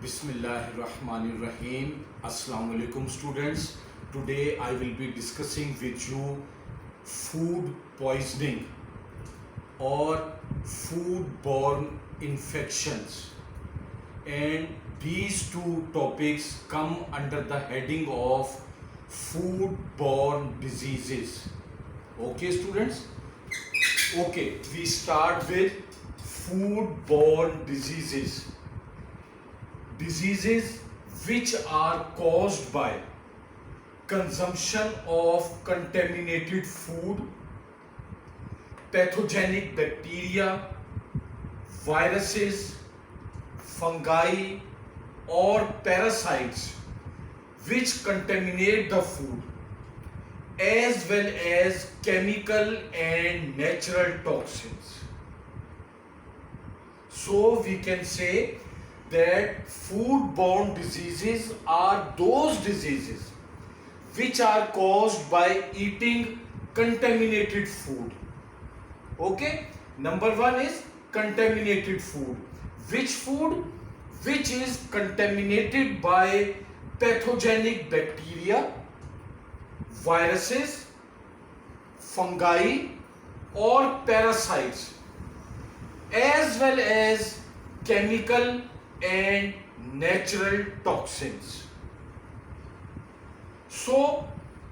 Bismillahirrahmanirrahim. Assalamu alaikum students. Today I will be discussing with you food poisoning or foodborne infections, and these two topics come under the heading of foodborne diseases. Okay students? Okay, we start with foodborne diseases. Diseases which are caused by consumption of contaminated food, pathogenic bacteria, viruses, fungi, or parasites which contaminate the food, as well as chemical and natural toxins. So we can say that foodborne diseases are those diseases which are caused by eating contaminated food. Okay, number one is contaminated food. Which food? Which is contaminated by pathogenic bacteria, viruses, fungi, or parasites, as well as chemical and natural toxins. So,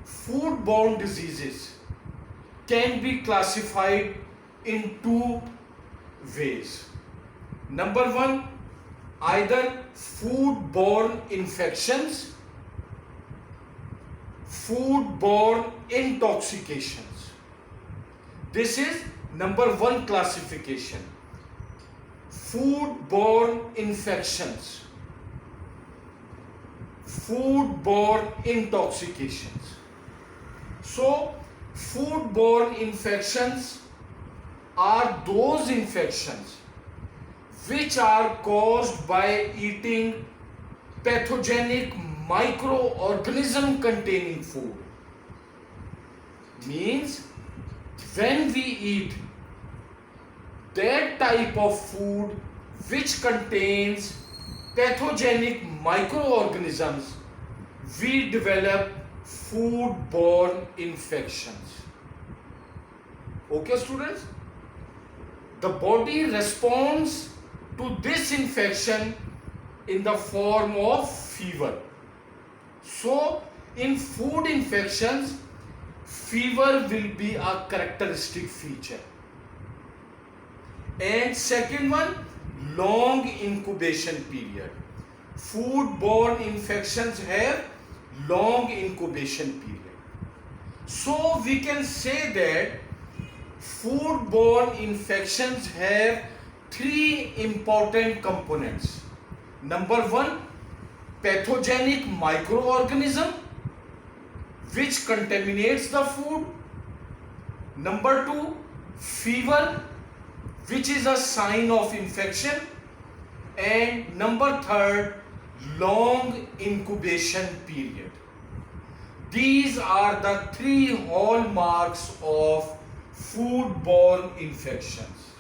foodborne diseases can be classified in two ways. Number one, either foodborne infections, foodborne intoxications. This is number one classification. Foodborne infections, foodborne intoxications. So, foodborne infections are those infections which are caused by eating pathogenic microorganism containing food. Means when we eat that type of food which contains pathogenic microorganisms, we develop foodborne infections. Okay students? The body responds to this infection in the form of fever. So in food infections, fever will be a characteristic feature. And second one, long incubation period. Foodborne infections have long incubation period. So we can say that foodborne infections have three important components. Number one, pathogenic microorganism which contaminates the food. Number two, fever, which is a sign of infection. And number third, long incubation period. These are the three hallmarks of foodborne infections.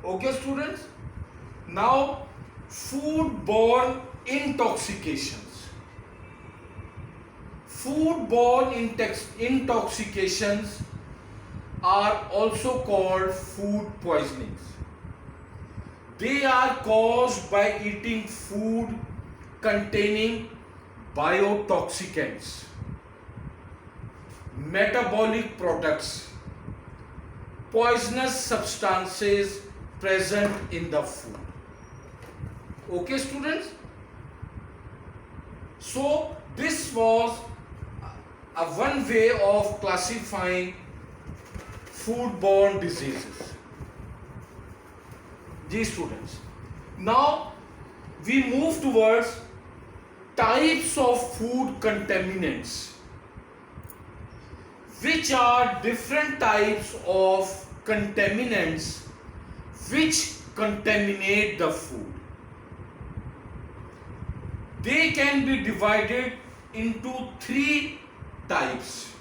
Okay students? Now, foodborne intoxications. Foodborne intoxications are also called food poisonings. They are caused by eating food containing biotoxicants, metabolic products, poisonous substances present in the food. Okay students? So this was a one way of classifying foodborne diseases. These students. Now we move towards types of food contaminants, which are different types of contaminants which contaminate the food. They can be divided into three types: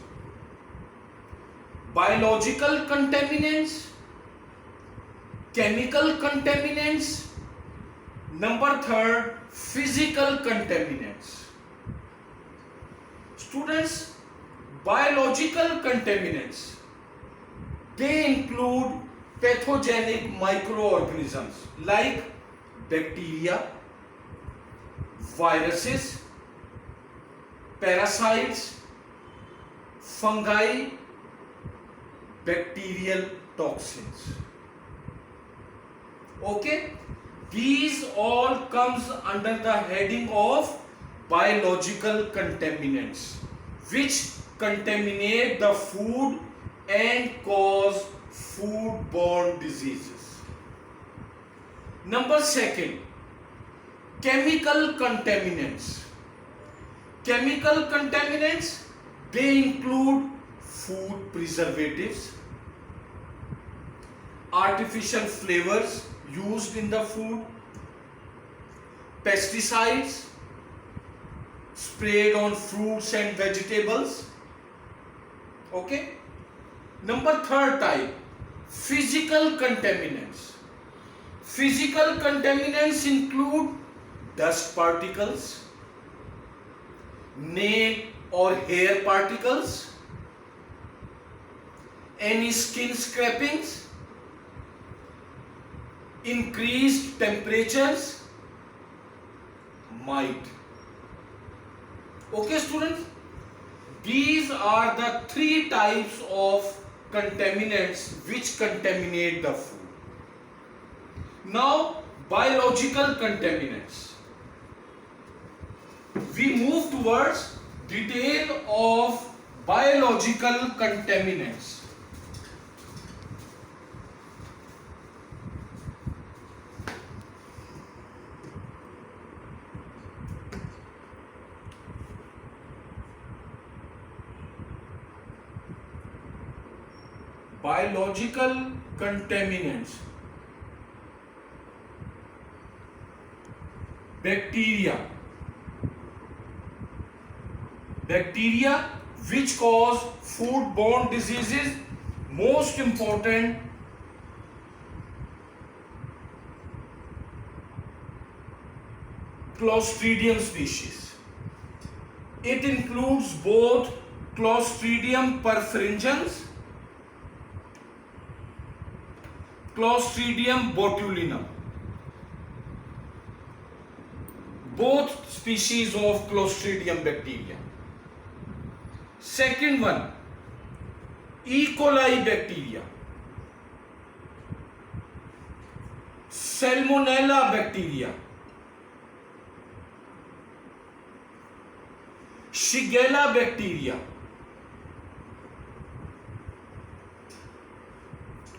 biological contaminants, chemical contaminants, Number third, physical contaminants. Students, biological contaminants, they include pathogenic microorganisms like bacteria, viruses, parasites, fungi, bacterial toxins. Okay, these all comes under the heading of biological contaminants, which contaminate the food and cause foodborne diseases. Number second, chemical contaminants. Chemical contaminants, they include food preservatives, artificial flavors used in the food, pesticides sprayed on fruits and vegetables. Okay. Number third type, physical contaminants. Physical contaminants include dust particles, nail or hair particles, any skin scrapings, increased temperatures, might. Okay students, these are the three types of contaminants which contaminate the food. Now biological contaminants. We move towards detail of biological contaminants. Biological contaminants. Bacteria. Bacteria which cause foodborne diseases. Most important, Clostridium species. It includes both Clostridium perfringens, Clostridium botulinum. Both species of Clostridium bacteria. Second one, E. coli bacteria, Salmonella bacteria, Shigella bacteria.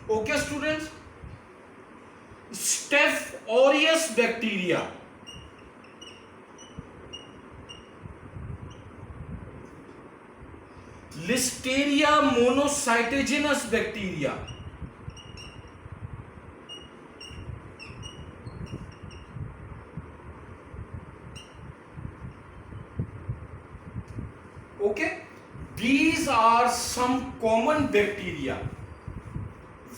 Okay students, Staph aureus bacteria, Listeria monocytogenes bacteria, okay, these are some common bacteria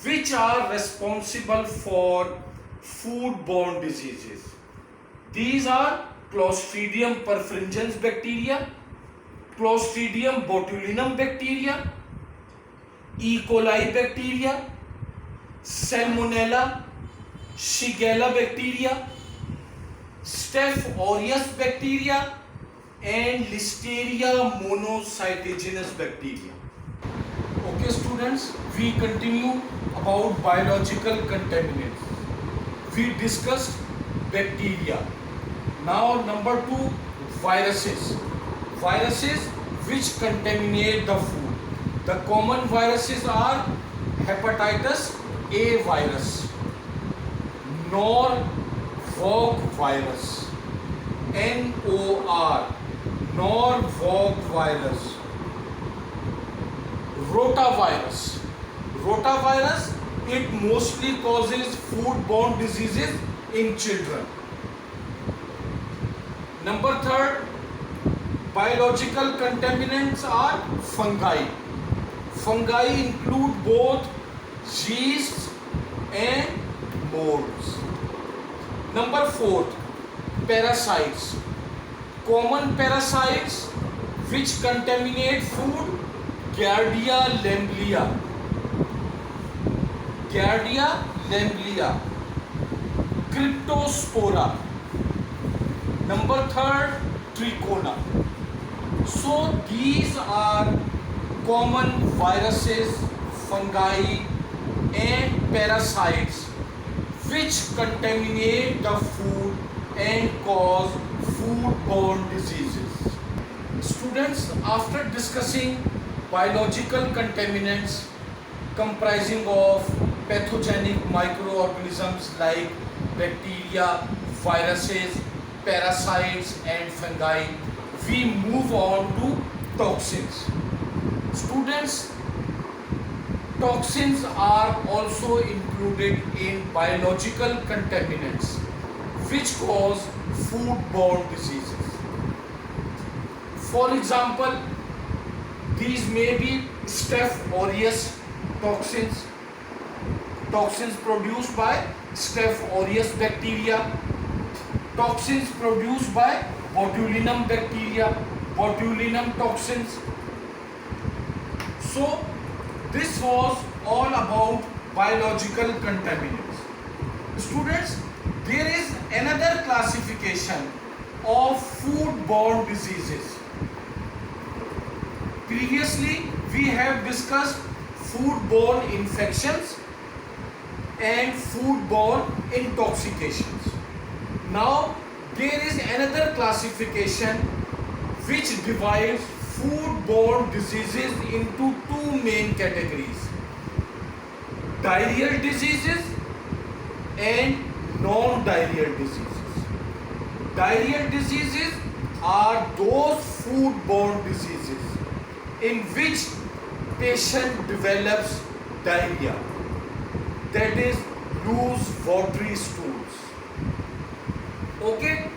which are responsible for foodborne diseases. These are Clostridium perfringens bacteria, Clostridium botulinum bacteria, E. coli bacteria, Salmonella, Shigella bacteria, Staph aureus bacteria, and Listeria monocytogenes bacteria. Okay students, we continue about biological contaminants. We discussed bacteria. Now number 2, viruses. Viruses which contaminate the food. The common viruses are hepatitis A virus, Norwalk virus, NOR, Norwalk virus, rotavirus. Rotavirus, it mostly causes foodborne diseases in children. Number 3, biological contaminants are fungi. Fungi include both yeasts and molds. Number 4, parasites. Common parasites which contaminate food: Giardia lamblia, Giardia lamblia, Cryptospora. Number 3rd, Trichona. So these are common viruses, fungi and parasites which contaminate the food and cause foodborne diseases. Students, after discussing biological contaminants comprising of pathogenic microorganisms like bacteria, viruses, parasites and fungi, we move on to toxins. Students, toxins are also included in biological contaminants which cause foodborne diseases. For example, these may be Staph aureus toxins, toxins produced by Staph aureus bacteria, toxins produced by botulinum bacteria, botulinum toxins. So this was all about biological contaminants. Students, there is another classification of foodborne diseases. Previously, we have discussed foodborne infections and foodborne intoxications. Now, there is another classification which divides foodborne diseases into two main categories: diarrheal diseases and non-diarrheal diseases. Diarrheal diseases are those foodborne diseases in which patient develops diarrhea, that is loose watery stools. Okay,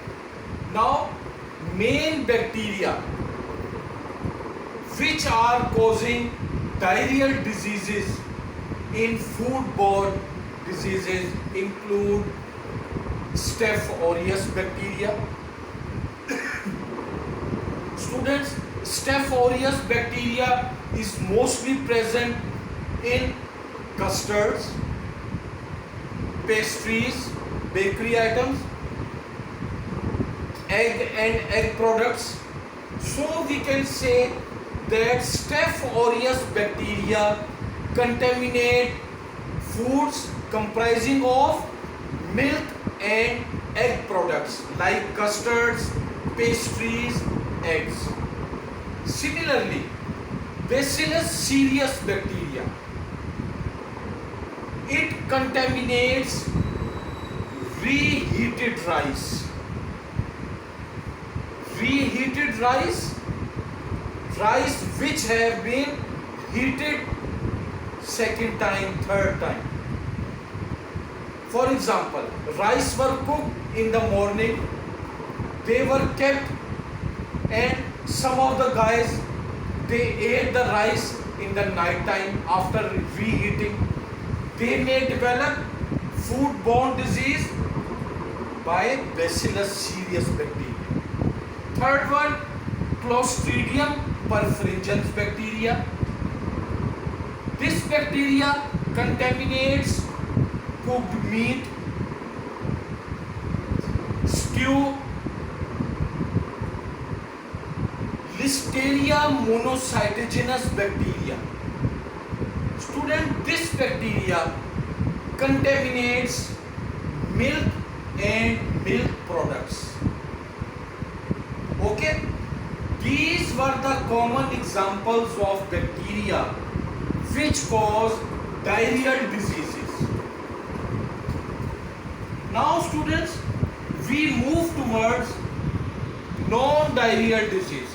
now main bacteria which are causing diarrheal diseases in foodborne diseases include Staph aureus bacteria. Students, Staph aureus bacteria is mostly present in custards, pastries, bakery items, egg and egg products. So we can say that Staph aureus bacteria contaminate foods comprising of milk and egg products like custards, pastries, eggs. Similarly, Bacillus cereus bacteria, it contaminates reheated rice. Reheated rice, rice which have been heated second time, third time. For example, rice were cooked in the morning, they were kept, and some of the guys, they ate the rice in the night time after reheating. They may develop foodborne disease by Bacillus cereus bacteria. Third one, Clostridium perfringens bacteria. This bacteria contaminates cooked meat, stew. Listeria monocytogenes bacteria. Student, this bacteria contaminates milk and milk products. Okay, these were the common examples of bacteria which cause diarrheal diseases. Now students, we move towards non-diarrheal diseases.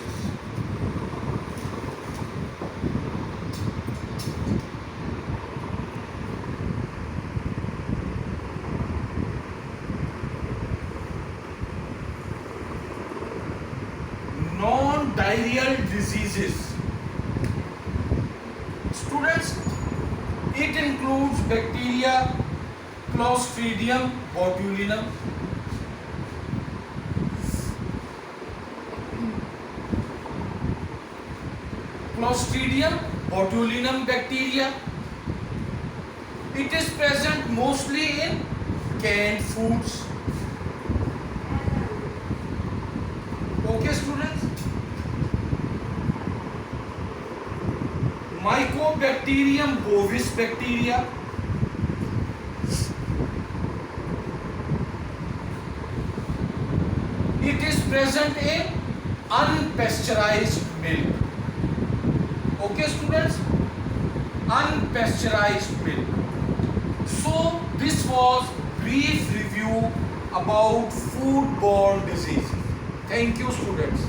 Non-diarrheal diseases. Students, it includes bacteria Clostridium botulinum, Clostridium botulinum bacteria. It is present mostly in canned foods. Okay, students. Mycobacterium bovis bacteria. It is present in unpasteurized milk. Okay, students, unpasteurized milk. So this was brief review about foodborne diseases. Thank you, students.